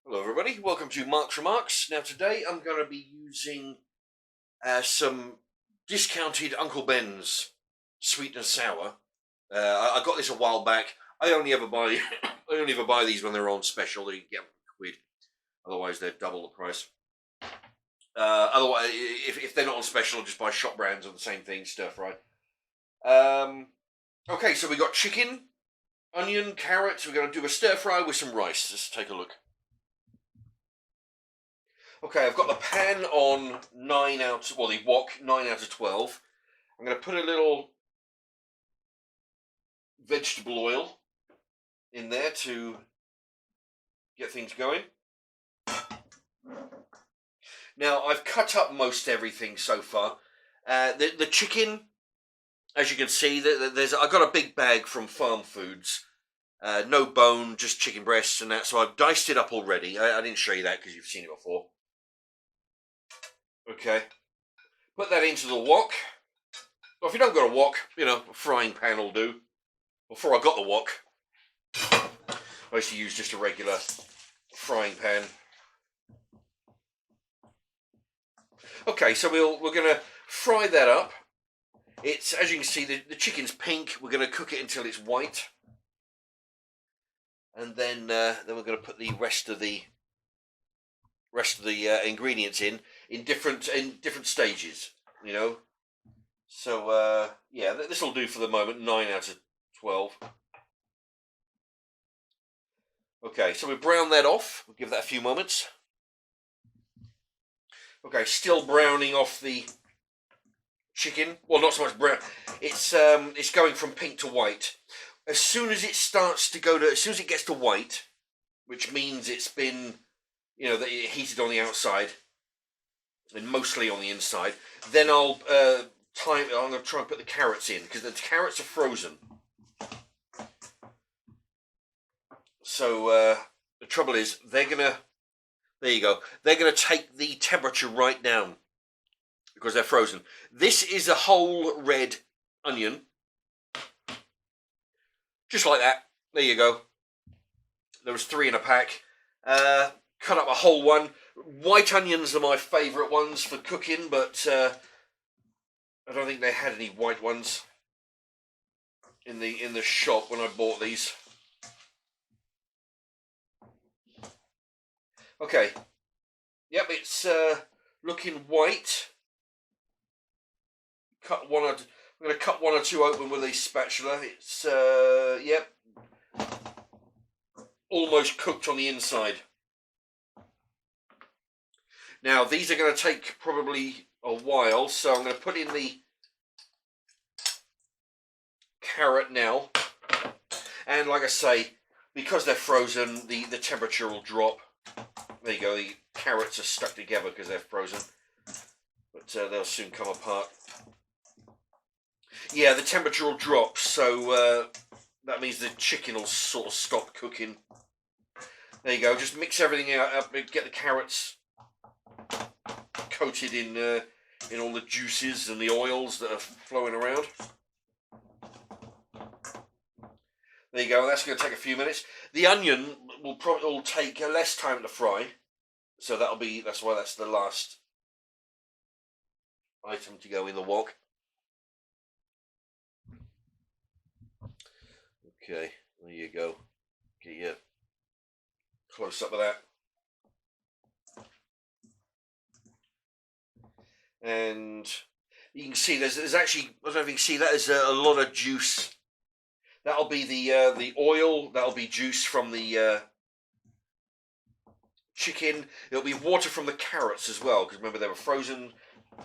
Hello everybody, welcome to Mark's Remarks. Now today I'm going to be using some discounted Uncle Ben's sweet and sour. I got this a while back. I only ever buy these when they're on special. They get £1. Otherwise they're double the price. Otherwise, if they're not on special, I'll just buy shop brands of the same thing, stir fry. Okay, so we got chicken, onion, carrots. We're going to do a stir fry with some rice. Let's take a look. Okay, I've got the pan on the wok 9 out of 12. I'm going to put a little vegetable oil in there to get things going. Now, I've cut up most everything so far. The chicken, as you can see, I've got a big bag from Farm Foods. No bone, just chicken breasts and that. So I've diced it up already. I didn't show you that because you've seen it before. Okay, put that into the wok. Well, if you don't got a wok, a frying pan will do. Before I got the wok, I used to use just a regular frying pan. Okay, so we're going to fry that up. It's, as you can see, the chicken's pink. We're going to cook it until it's white, and then we're going to put the rest of the ingredients in different stages, So yeah, this will do for the moment. 9 out of 12. Okay, so we brown that off. We'll give that a few moments. Okay, still browning off the chicken. Well, not so much brown. It's going from pink to white. As soon as it starts to as soon as it gets to white, which means it's been, that it heated on the outside and mostly on the inside, then I'm going to try and put the carrots in, because the carrots are frozen. So the trouble is, there you go, they're going to take the temperature right down because they're frozen. This is a whole red onion, just like that. There you go. There was 3 in a pack. Cut up a whole one. White onions are my favourite ones for cooking, but I don't think they had any white ones in the shop when I bought these. Okay. Yep, it's looking white. I'm going to cut 1 or 2 open with a spatula. It's yep, almost cooked on the inside. Now, these are going to take probably a while, so I'm going to put in the carrot now. And like I say, because they're frozen, the temperature will drop. There you go, the carrots are stuck together because they're frozen. But they'll soon come apart. Yeah, the temperature will drop, so that means the chicken will sort of stop cooking. There you go, just mix everything up, get the carrots coated in all the juices and the oils that are flowing around. There you go. That's going to take a few minutes. The onion will take less time to fry, so that's why that's the last item to go in the wok. Okay, there you go. Get your close up of that. And you can see there's actually, I don't know if you can see that, there's a lot of juice. That'll be the oil. That'll be juice from the chicken. It'll be water from the carrots as well, because remember they were frozen.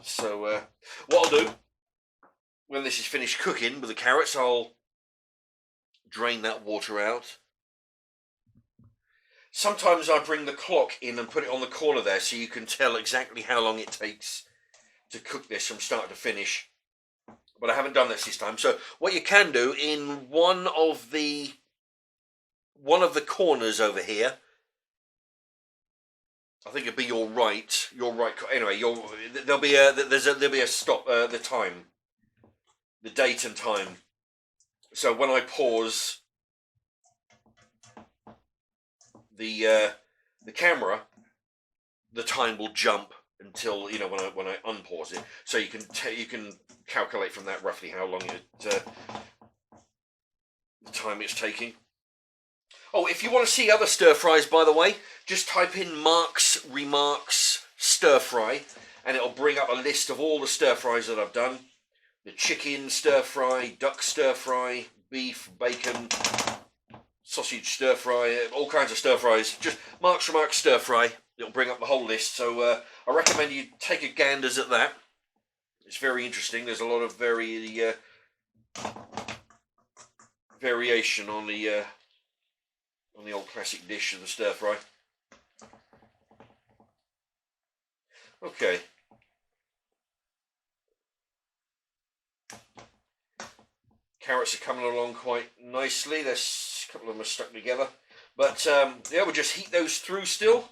So what I'll do when this is finished cooking with the carrots, I'll drain that water out. Sometimes I bring the clock in and put it on the corner there, so you can tell exactly how long it takes to cook this from start to finish. But I haven't done this time. So what you can do, in one of the corners over here, I think it'd be your right. Anyway, there'll be a stop. The time, the date and time. So when I pause, the the camera, the time will jump until, you know, when I unpause it, so you can calculate from that roughly how long the time it's taking. Oh, if you want to see other stir fries, by the way, just type in Mark's Remarks stir fry, and it'll bring up a list of all the stir fries that I've done. The chicken stir fry, duck stir fry, beef, bacon, sausage stir fry, all kinds of stir fries. Just Mark's Remarks stir fry. It'll bring up the whole list. So I recommend you take a ganders at that. It's very interesting. There's a lot of variation on the old classic dish of the stir fry. Okay. Carrots are coming along quite nicely. There's a couple of them are stuck together. But yeah, we'll just heat those through still.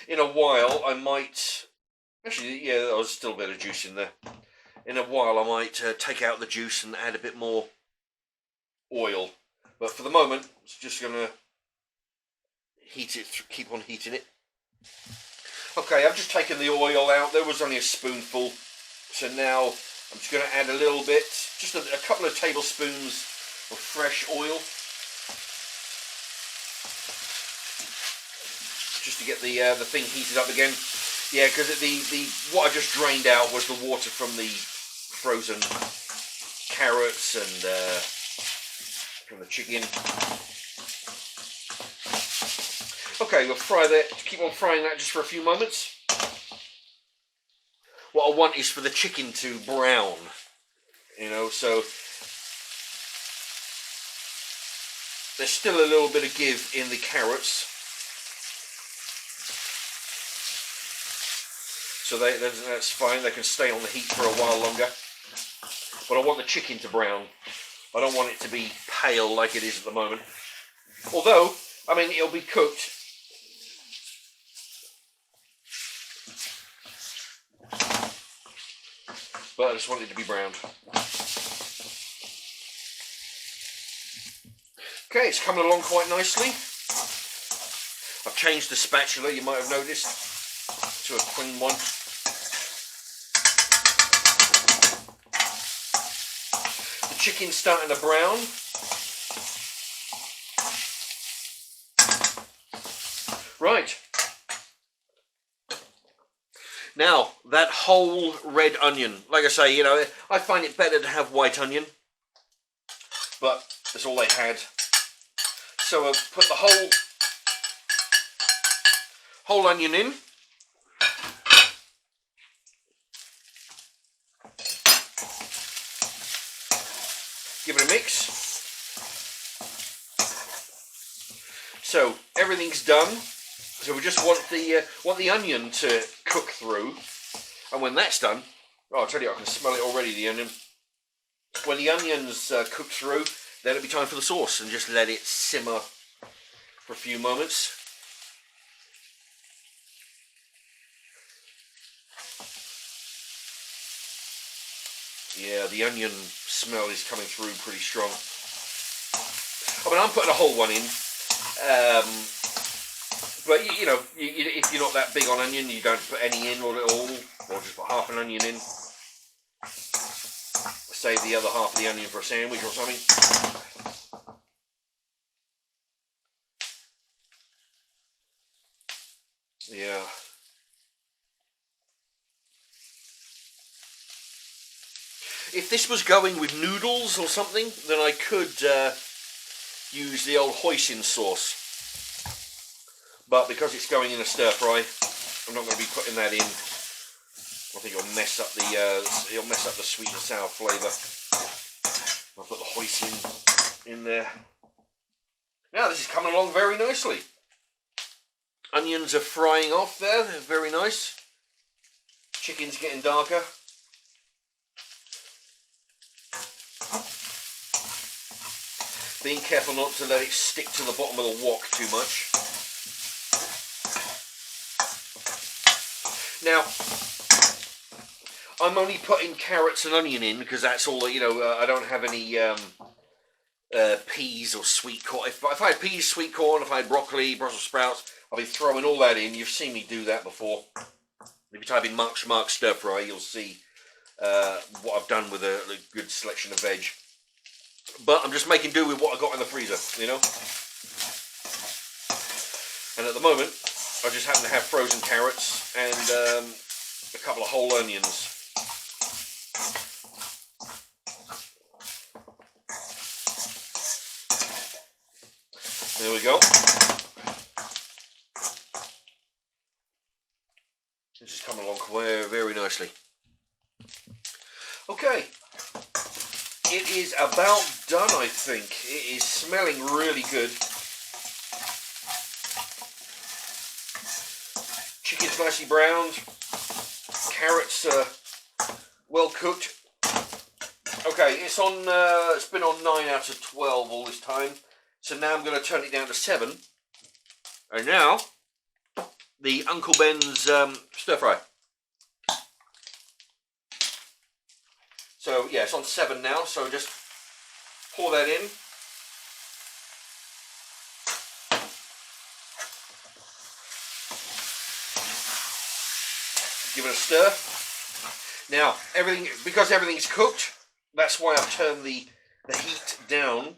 In a while, I might... Actually, yeah, there's still a bit of juice in there. In a while, I might take out the juice and add a bit more oil. But for the moment, it's just going to heat it, keep on heating it. Okay, I've just taken the oil out. There was only a spoonful. So now I'm just going to add a little bit, just a couple of tablespoons of fresh oil. Just to get the thing heated up again. Yeah, because what I just drained out was the water from the frozen carrots and from the chicken. Okay, we'll fry that. Keep on frying that just for a few moments. What I want is for the chicken to brown, you know. So there's still a little bit of give in the carrots. So that's fine, they can stay on the heat for a while longer. But I want the chicken to brown. I don't want it to be pale like it is at the moment. Although, I mean, it'll be cooked. But I just want it to be browned. Okay, it's coming along quite nicely. I've changed the spatula, you might have noticed, to a clean one. The chicken's starting to brown. Right. Now, that whole red onion, like I say, you know, I find it better to have white onion, but that's all they had. So I'll put the whole onion in. Give it a mix. So everything's done. So we just want the onion to cook through, and when that's done, oh, I'll tell you, I can smell it already. The onion. When the onions cook through, then it'll be time for the sauce, and just let it simmer for a few moments. Yeah, the onion smell is coming through pretty strong. I mean, I'm putting a whole one in. But you know, if you're not that big on onion, you don't put any in or at all, or just put half an onion in. Save the other half of the onion for a sandwich or something. Yeah. If this was going with noodles or something, then I could use the old hoisin sauce. But because it's going in a stir fry, I'm not going to be putting that in. I think it'll mess up the sweet and sour flavour. I'll put the hoisin in there. Now this is coming along very nicely. Onions are frying off there, they're very nice. Chicken's getting darker. Being careful not to let it stick to the bottom of the wok too much. Now, I'm only putting carrots and onion in because that's all, you know, I don't have any peas or sweet corn. If I had peas, sweet corn, if I had broccoli, Brussels sprouts, I'll be throwing all that in. You've seen me do that before. If you type in Mark Schmark stir fry, you'll see what I've done with a good selection of veg. But I'm just making do with what I got in the freezer, you know. And at the moment, I just happen to have frozen carrots and a couple of whole onions. There we go. This is coming along very, very nicely. Okay. It is about done, I think. It is smelling really good. Chicken's nicely browned. Carrots are well cooked. Okay, it's on. It's been on 9 out of 12 all this time. So now I'm going to turn it down to 7. And now, the Uncle Ben's stir fry. So yeah, it's on 7 now, so just pour that in. Give it a stir. Now, because everything's cooked, that's why I've turned the heat down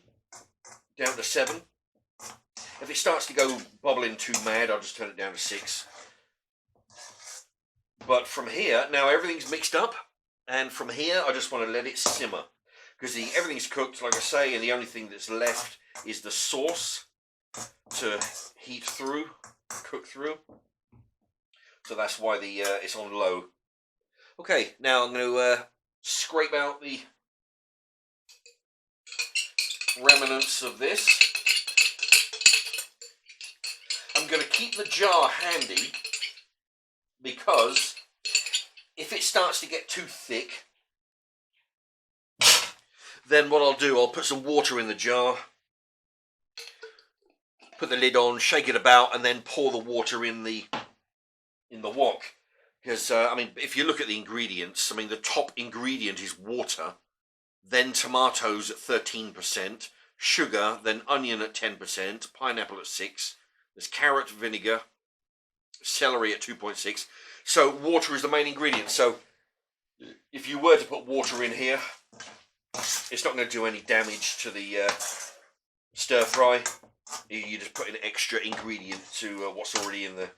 to 7. If it starts to go bubbling too mad, I'll just turn it down to 6. But from here, now everything's mixed up, and from here I just want to let it simmer. Because everything's cooked, like I say, and the only thing that's left is the sauce to heat through, cook through. So that's why it's on low. Okay, now I'm going to scrape out the remnants of this. I'm going to keep the jar handy because if it starts to get too thick, then what I'll do, I'll put some water in the jar, put the lid on, shake it about, and then pour the water in the wok. Because, I mean, if you look at the ingredients, I mean, the top ingredient is water, then tomatoes at 13%, sugar, then onion at 10%, pineapple at 6%, there's carrot vinegar, celery at 2.6%. So water is the main ingredient. So if you were to put water in here, it's not going to do any damage to the stir fry. You just put an extra ingredient to what's already in there.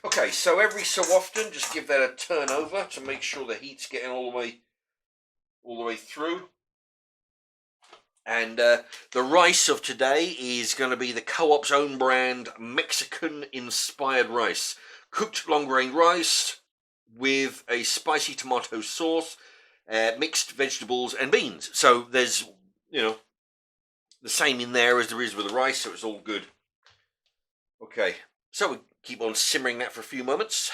Okay, so every so often, just give that a turn over to make sure the heat's getting all the way through. And the rice of today is going to be the Co-op's own brand Mexican-inspired rice. Cooked long-grain rice with a spicy tomato sauce, mixed vegetables and beans. So there's, you know, the same in there as there is with the rice, so it's all good. Okay, so we keep on simmering that for a few moments.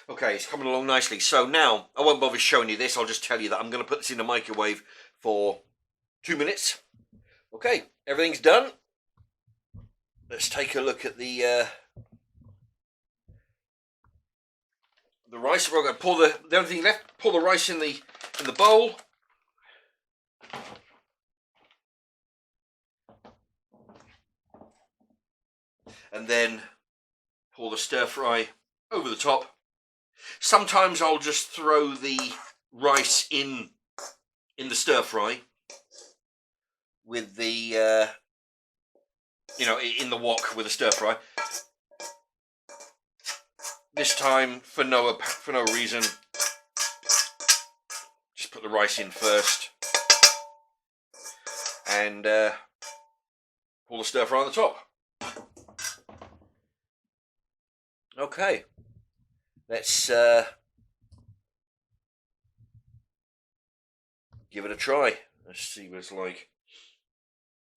Okay, it's coming along nicely. So now, I won't bother showing you this, I'll just tell you that I'm going to put this in the microwave for 2 minutes. Okay, everything's done. Let's take a look at the rice. We're going to pour the only thing left. Pour the rice in the bowl. And then pour the stir fry over the top. Sometimes I'll just throw the rice in the stir fry with the in the wok with a stir fry. This time, for no reason, just put the rice in first and pour the stir fry on the top. Okay, let's give it a try. Let's see what it's like.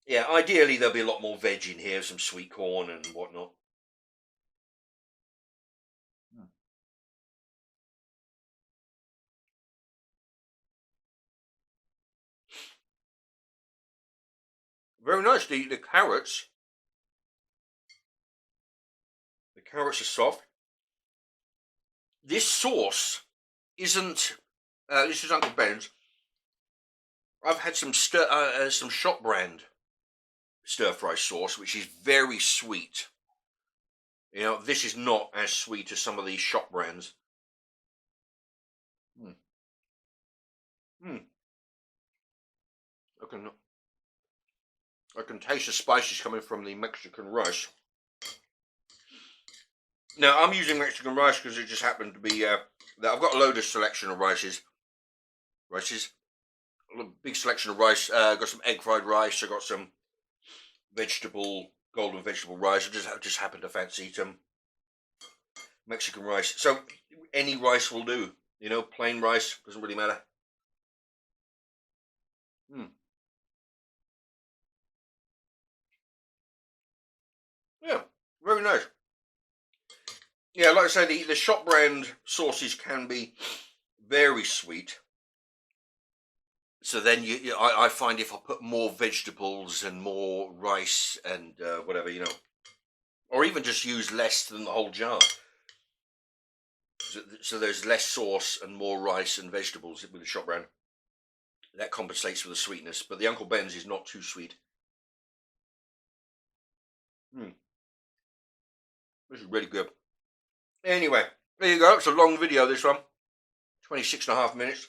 Yeah, ideally there'll be a lot more veg in here, some sweet corn and whatnot. Very nice. The carrots. The carrots are soft. This sauce isn't. This is Uncle Ben's. I've had some shop brand stir fry sauce, which is very sweet. You know, this is not as sweet as some of these shop brands. Mm. Mm. I can taste the spices coming from the Mexican rice. Now, I'm using Mexican rice because it just happened to be that I've got a load of selection of rices. A big selection of rice. Got some egg fried rice. I got some golden vegetable rice. I just happen to fancy some Mexican rice. So any rice will do. You know, plain rice doesn't really matter. Yeah, very nice. Yeah, like I say, the shop brand sauces can be very sweet. So then I find if I put more vegetables and more rice and whatever, you know, or even just use less than the whole jar. So there's less sauce and more rice and vegetables with the shop brand. That compensates for the sweetness, but the Uncle Ben's is not too sweet. This is really good. Anyway, there you go. It's a long video, this one. 26.5 minutes.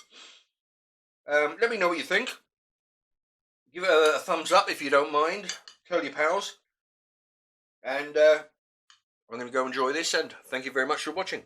Let me know what you think. Give it a thumbs up if you don't mind. Tell your pals. And I'm going to go enjoy this, and thank you very much for watching.